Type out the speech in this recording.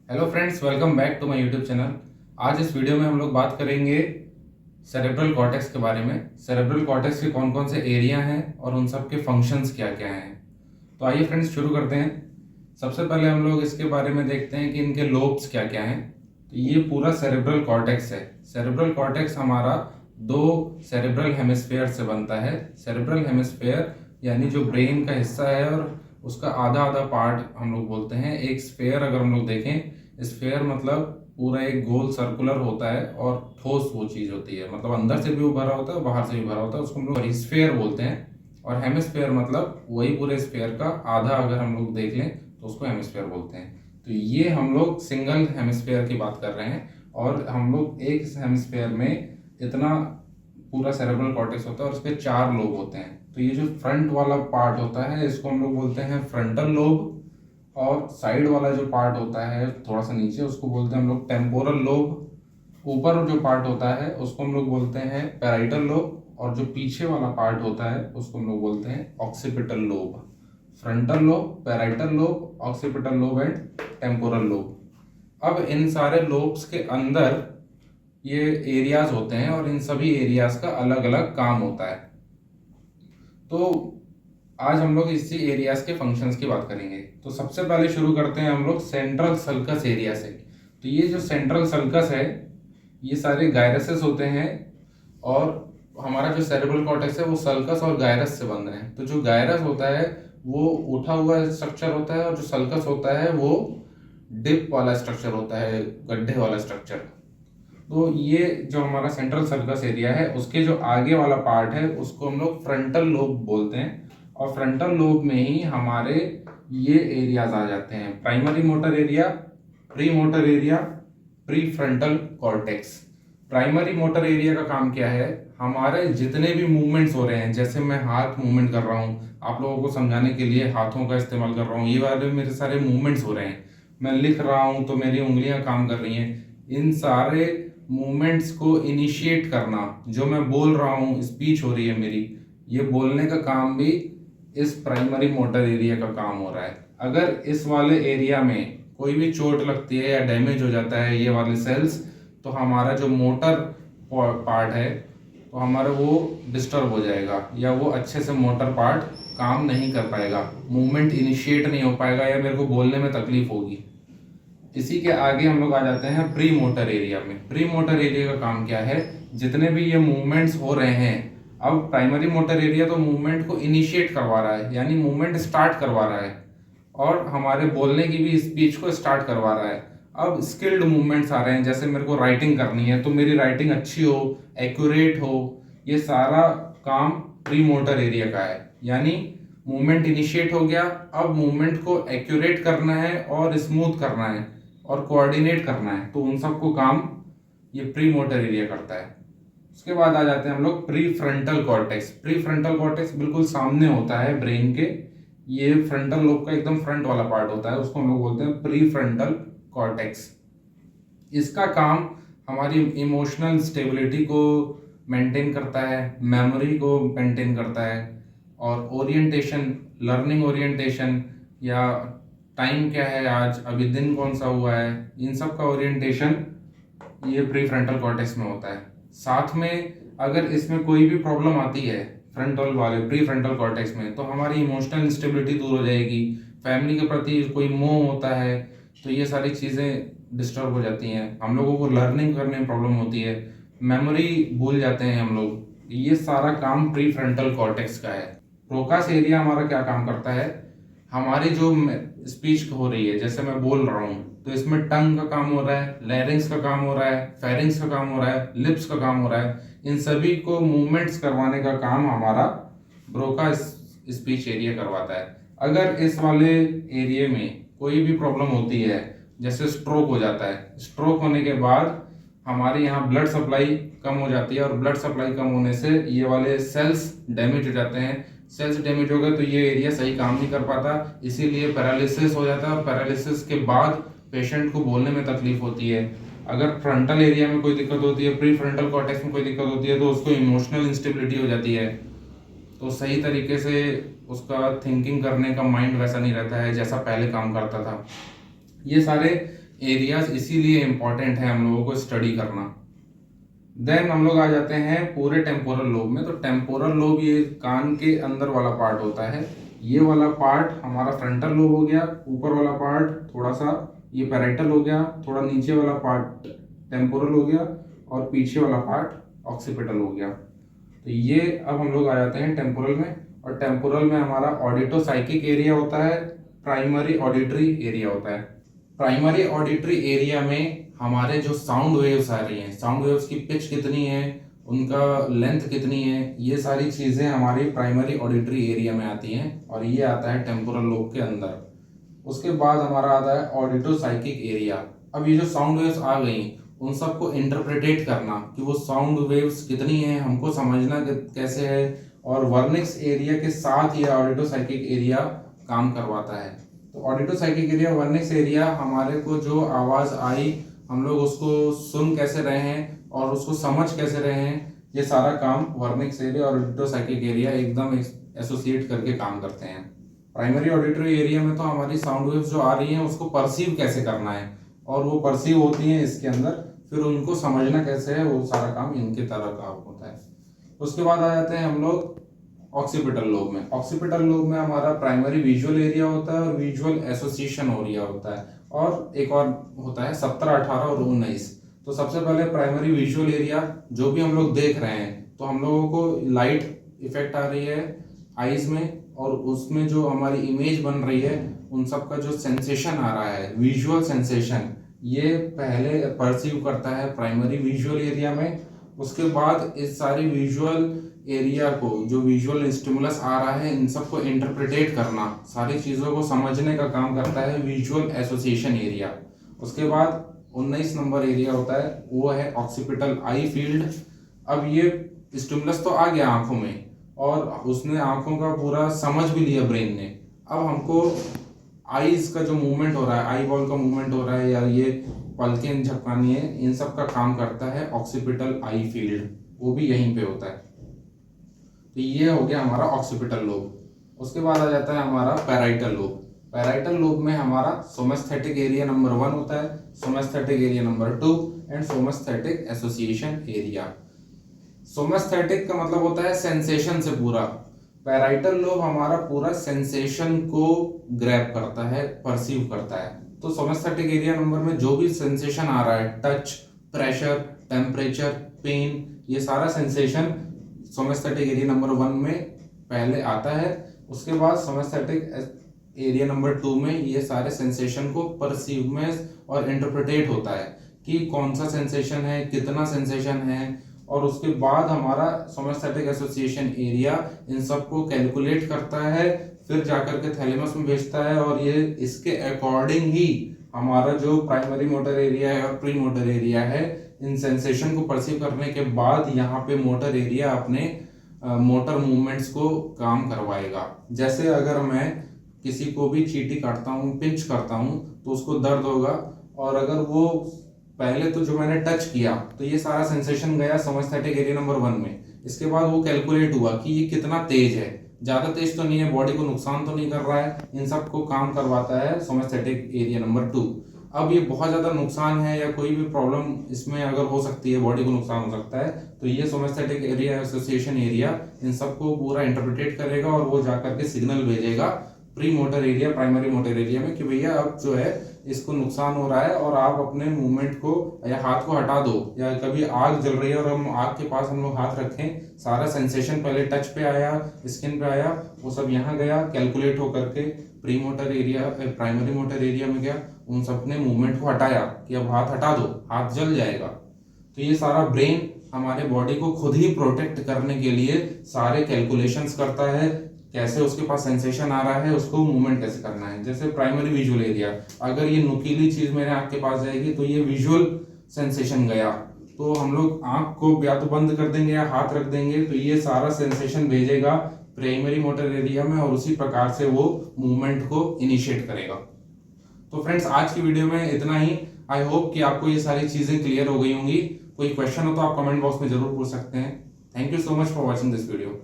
Hello friends, welcome back to my YouTube channel. आज इस video में हम लोग बात करेंगे सेरेब्रल कॉर्टेक्स के बारे में। सेरेब्रल कॉर्टेक्स के कौन कौन से एरिया हैं और उन सब के फंक्शंस क्या क्या हैं। तो आइए फ्रेंड्स शुरू करते हैं। सबसे पहले हम लोग इसके बारे में देखते हैं कि इनके लोब्स क्या क्या हैं। तो ये पूरा सेरेब्रल कॉर्टेक्स है। सेरेब्रल कॉर्टेक्स हमारा दो सेरेब्रल हेमिस्फेयर से बनता है। सेरेब्रल हेमिस्फेयर यानी जो ब्रेन का हिस्सा है और उसका आधा आधा पार्ट हम लोग बोलते हैं। एक स्फेयर अगर हम लोग देखें, स्फेयर मतलब पूरा एक गोल सर्कुलर होता है और ठोस वो चीज होती है, मतलब अंदर से भी वो भरा होता है और बाहर से भी भरा होता है, उसको हम लोग स्फेयर बोलते हैं। और हेमिस्फेयर मतलब वही पूरे स्फेयर का आधा अगर हम लोग देख लें तो उसको हेमिस्फेयर बोलते हैं। तो ये हम लोग सिंगल हेमिस्फेयर की बात कर रहे हैं और हम लोग एक हेमिस्फेयर में इतना पूरा सेरेब्रल कॉर्टेक्स होता है और उसके 4 लोब होते हैं। तो ये जो फ्रंट वाला पार्ट होता है इसको हम लोग बोलते हैं फ्रंटल लोब, और साइड वाला जो पार्ट होता है थोड़ा सा नीचे उसको बोलते हैं हम लोग टेम्पोरल लोब। ऊपर जो पार्ट होता है उसको हम लोग बोलते हैं पैराइटल लोब, और जो पीछे वाला पार्ट होता है उसको हम लोग बोलते हैं occipital lobe. Frontal lobe, parietal lobe, occipital lobe and temporal lobe. अब इन सारे लोब्स के अंदर ये एरियाज होते हैं और इन सभी एरियाज का अलग अलग काम होता है। तो आज हम लोग इसी एरियाज के फंक्शंस की बात करेंगे। तो सबसे पहले शुरू करते हैं हम लोग सेंट्रल सल्कस एरिया से। तो ये जो सेंट्रल सल्कस है ये सारे गायरसेस होते हैं और हमारा जो सेरेब्रल कॉर्टेक्स है वो सल्कस और गायरस से बन रहे हैं। तो जो गायरस होता है वो उठा हुआ स्ट्रक्चर होता है और जो सल्कस होता है वो डिप वाला स्ट्रक्चर होता है, गड्ढे वाला स्ट्रक्चर। तो ये जो हमारा सेंट्रल सर्कस एरिया है उसके जो आगे वाला पार्ट है उसको हम लोग फ्रंटल लोब बोलते हैं। और फ्रंटल लोब में ही हमारे ये एरियाज आ जाते हैं, primary motor area, pre motor area, pre frontal cortex. Primary motor area का काम क्या है? हमारे जितने भी मूवमेंट्स हो रहे हैं, जैसे मैं हाथ मूवमेंट कर रहा हूँ, आप लोगों को समझाने के लिए हाथों का इस्तेमाल कर रहा हूँ, ये वाले मेरे सारे मूवमेंट्स हो रहे हैं। मैं लिख रहा हूँ तो मेरी उंगलियां काम कर रही हैं। इन सारे मूवमेंट्स को इनिशिएट करना, जो मैं बोल रहा हूँ, स्पीच हो रही है मेरी, ये बोलने का काम भी इस प्राइमरी मोटर एरिया का काम हो रहा है। अगर इस वाले एरिया में कोई भी चोट लगती है या डैमेज हो जाता है ये वाले सेल्स, तो हमारा जो मोटर पार्ट है तो हमारा वो डिस्टर्ब हो जाएगा या वो अच्छे से मोटर पार्ट काम नहीं कर पाएगा, मूवमेंट इनिशिएट नहीं हो पाएगा या मेरे को बोलने में तकलीफ होगी। इसी के आगे हम लोग आ जाते हैं प्री मोटर एरिया में। प्री मोटर एरिया का काम क्या है? जितने भी ये मूवमेंट्स हो रहे हैं, अब प्राइमरी मोटर एरिया तो मूवमेंट को इनिशिएट करवा रहा है यानी मूवमेंट स्टार्ट करवा रहा है और हमारे बोलने की भी स्पीच को स्टार्ट करवा रहा है। अब स्किल्ड मूवमेंट्स आ रहे हैं, जैसे मेरे को राइटिंग करनी है तो मेरी राइटिंग अच्छी हो, एक्यूरेट हो, ये सारा काम प्री मोटर एरिया का है। यानी मूवमेंट इनिशिएट हो गया, अब मूवमेंट को एक्यूरेट करना है और स्मूथ करना है और कोऑर्डिनेट करना है, तो उन सबको काम ये प्री मोटर एरिया करता है। उसके बाद आ जाते हैं हम लोग pre frontal cortex. Pre frontal cortex बिल्कुल सामने होता है ब्रेन के, ये फ्रंटल लोब का एकदम फ्रंट वाला पार्ट होता है, उसको हम लोग बोलते हैं प्री फ्रंटल कॉर्टेक्स। इसका काम हमारी इमोशनल स्टेबिलिटी को मेंटेन करता है, मेमोरी को मेंटेन करता है, और ओरिएंटेशन, लर्निंग ओरिएंटेशन, या टाइम क्या है आज, अभी दिन कौन सा हुआ है, इन सब का ओरिएंटेशन ये प्री फ्रंटल कॉर्टेक्स में होता है। साथ में अगर इसमें कोई भी प्रॉब्लम आती है फ्रंटल वाले प्री फ्रंटल कॉर्टेक्स में, तो हमारी इमोशनल इंस्टेबिलिटी दूर हो जाएगी, फैमिली के प्रति कोई मोह होता है तो ये सारी चीज़ें डिस्टर्ब हो जाती हैं, हम लोगों को लर्निंग करने में प्रॉब्लम होती है, मेमोरी भूल जाते हैं हम लोग। ये सारा काम प्री फ्रंटल कॉर्टेक्स का है। प्रोकास एरिया हमारा क्या काम करता है? हमारी जो स्पीच हो रही है, जैसे मैं बोल रहा हूँ तो इसमें टंग का काम हो रहा है, लैरिंग्स का काम हो रहा है, फेरिंग्स का काम हो रहा है, लिप्स का काम हो रहा है, इन सभी को मूवमेंट्स करवाने का काम हमारा ब्रोका स्पीच एरिया करवाता है। अगर इस वाले एरिया में कोई भी प्रॉब्लम होती है, जैसे स्ट्रोक हो जाता है, स्ट्रोक होने के बाद हमारे यहाँ ब्लड सप्लाई कम हो जाती है और ब्लड सप्लाई कम होने से ये वाले सेल्स डैमेज हो जाते हैं। सेल्स डैमेज हो गए तो ये एरिया सही काम नहीं कर पाता, इसीलिए पैरालिसिस हो जाता है और पैरालिसिस के बाद पेशेंट को बोलने में तकलीफ होती है। अगर फ्रंटल एरिया में कोई दिक्कत होती है, प्री फ्रंटल कॉर्टेक्स में कोई दिक्कत होती है, तो उसको इमोशनल इंस्टेबिलिटी हो जाती है, तो सही तरीके से उसका थिंकिंग करने का माइंड वैसा नहीं रहता है जैसा पहले काम करता था। ये सारे एरियाज इसीलिए इम्पोर्टेंट है हम लोगों को स्टडी करना। देन हम लोग आ जाते हैं पूरे टेम्पोरल लोब में। तो टेम्पोरल लोब ये कान के अंदर वाला पार्ट होता है। ये वाला पार्ट हमारा फ्रंटल लोब हो गया, ऊपर वाला पार्ट थोड़ा सा ये पैराइटल हो गया, थोड़ा नीचे वाला पार्ट टेम्पोरल हो गया और पीछे वाला पार्ट ऑक्सीपिटल हो गया। तो ये अब हम लोग आ जाते हैं टेम्पोरल में। और टेम्पोरल में हमारा ऑडिटोसाइकिक एरिया होता है, प्राइमरी ऑडिटरी एरिया होता है। प्राइमरी ऑडिटरी एरिया में हमारे जो साउंड वेव्स आ रही हैं, साउंड वेव्स की पिच कितनी है, उनका लेंथ कितनी है, ये सारी चीज़ें हमारी प्राइमरी ऑडिटरी एरिया में आती हैं और ये आता है टेम्पोरल लोब के अंदर। उसके बाद हमारा आता है ऑडिटोसाइकिक एरिया। अब ये जो साउंड वेव्स आ गई उन सबको इंटरप्रेटेट करना कि वो साउंड वेव्स कितनी हैं, हमको समझना कैसे है, और वर्निक्स एरिया के साथ ये ऑडिटोसाइकिक एरिया काम करवाता है। तो ऑडिटोसाइकिक एरिया, वर्निक्स एरिया, हमारे को जो आवाज़ आई हम लोग उसको सुन कैसे रहे हैं और उसको समझ कैसे रहे हैं, ये सारा काम वर्निक्स एरिया और ऑडिटोसाइकिक एरिया एकदम एसोसिएट करके काम करते हैं। प्राइमरी ऑडिटरी एरिया में तो हमारी साउंड वेव्स जो आ रही हैं उसको परसीव कैसे करना है और वो परसीव होती हैं इसके अंदर, फिर उनको समझना कैसे है, वो सारा काम इनके तरह का होता है। उसके बाद आ जाते हैं हम लोग ऑक्सीपिटल लोब में। ऑक्सीपिटल लोब में हमारा प्राइमरी विजुअल एरिया होता है और विजुअल एसोसिएशन एरिया होता है, और एक और होता है 17, 18 और 19। तो सबसे पहले प्राइमरी विजुअल एरिया, जो भी हम लोग देख रहे हैं, तो हम लोगों को लाइट इफेक्ट आ रही है आईज में और उसमें जो हमारी इमेज बन रही है उन सब का जो सेंसेशन आ रहा है, विजुअल सेंसेशन, ये पहले परसीव करता है प्राइमरी विजुअल एरिया में। उसके बाद इस सारी विजुअल एरिया को, जो विजुअल स्टिमुलस आ रहा है, इन सबको इंटरप्रिटेट करना, सारी चीज़ों को समझने का काम करता है विजुअल एसोसिएशन एरिया। उसके बाद 19 नंबर एरिया होता है, वो है ऑक्सीपिटल आई फील्ड। अब ये स्टिमुलस तो आ गया आंखों में और उसने आंखों का पूरा समझ भी लिया ब्रेन ने। अब हमको आईज का जो मूवमेंट हो रहा है, आई बॉल का मूवमेंट हो रहा है या ये पलकें झपकानी है, इन सब का काम करता है ऑक्सीपिटल आई फील्ड, वो भी यहीं पे होता है। तो ये हो गया हमारा ऑक्सीपिटल लोब। उसके बाद आ जाता है हमारा पैराइटल लोब। पैराइटल लोब में हमारा सोमेस्थेटिक एरिया नंबर 1 होता है, somesthetic area number 2 and somesthetic association area. Somesthetic का मतलब होता है सेंसेशन से पूरा। पैराइटल लोब हमारा पूरा सेंसेशन को ग्रैब करता है, परसीव करता है। तो सोमेस्थेटिक एरिया नंबर में जो भी सेंसेशन आ रहा है, टच, प्रेशर, टेम्परेचर, पेन, ये सारा सेंसेशन सोमेस्थेटिक एरिया नंबर 1 में पहले आता है। उसके बाद सोमेस्थेटिक एरिया नंबर 2 में ये सारे सेंसेशन को परसीव में और इंटरप्रिटेट होता है कि कौन सा सेंसेशन है, कितना सेंसेशन है, और उसके बाद हमारा सोमेस्थेटिक एसोसिएशन एरिया इन सबको कैलकुलेट करता है, फिर जाकर के थैलेमस में भेजता है, और ये इसके अकॉर्डिंग ही हमारा जो प्राइमरी मोटर एरिया है और प्री मोटर एरिया है, इन सेंसेशन को परसीव करने के बाद यहाँ पे मोटर एरिया अपने मोटर मूवमेंट्स को काम करवाएगा। जैसे अगर मैं किसी को भी चींटी काटता हूँ, पिंच करता हूँ, तो उसको दर्द होगा, और अगर वो पहले तो जो मैंने टच किया तो ये सारा सेंसेशन गया सोमेस्थेटिक एरिया नंबर 1 में। इसके बाद वो कैलकुलेट हुआ कि ये कितना तेज है, ज़्यादा तेज तो नहीं है, बॉडी को नुकसान तो नहीं कर रहा है, इन सब को काम करवाता है सोमेस्थेटिक एरिया नंबर 2। अब ये बहुत ज़्यादा नुकसान है या कोई भी प्रॉब्लम इसमें अगर हो सकती है, बॉडी को नुकसान हो सकता है, तो ये सोमेस्थेटिक एरिया एसोसिएशन एरिया इन सबको पूरा इंटरप्रिटेट करेगा और वो जाकर के सिग्नल भेजेगा pre motor area, primary motor area में कि भैया अब जो है इसको नुकसान हो रहा है और आप अपने मूवमेंट को या हाथ को हटा दो, या कभी आग जल रही है और हम आग के पास हम लोग हाथ रखें, सारा सेंसेशन पहले टच पे आया, स्किन पे आया, वो सब यहाँ गया, कैलकुलेट होकर के pre motor area, primary motor area में गया, उन सब ने मूवमेंट को हटाया कि अब हाथ हटा दो, हाथ जल जाएगा। तो ये सारा ब्रेन हमारे बॉडी को खुद ही प्रोटेक्ट करने के लिए सारे कैलकुलेशंस करता है, कैसे उसके पास सेंसेशन आ रहा है, उसको मूवमेंट कैसे करना है। जैसे प्राइमरी विजुअल एरिया, अगर ये नुकीली चीज मेरे आंख के पास जाएगी तो ये विजुअल सेंसेशन गया, तो हम लोग आंख को या तो बंद कर देंगे या हाथ रख देंगे, तो ये सारा सेंसेशन भेजेगा प्राइमरी मोटर एरिया में और उसी प्रकार से वो मूवमेंट को इनिशिएट करेगा। तो फ्रेंड्स, आज की वीडियो में इतना ही। आई होप कि आपको ये सारी चीजें क्लियर हो गई होंगी। कोई क्वेश्चन हो तो आप कमेंट बॉक्स में जरूर पूछ सकते हैं। Thank you so much for watching this video.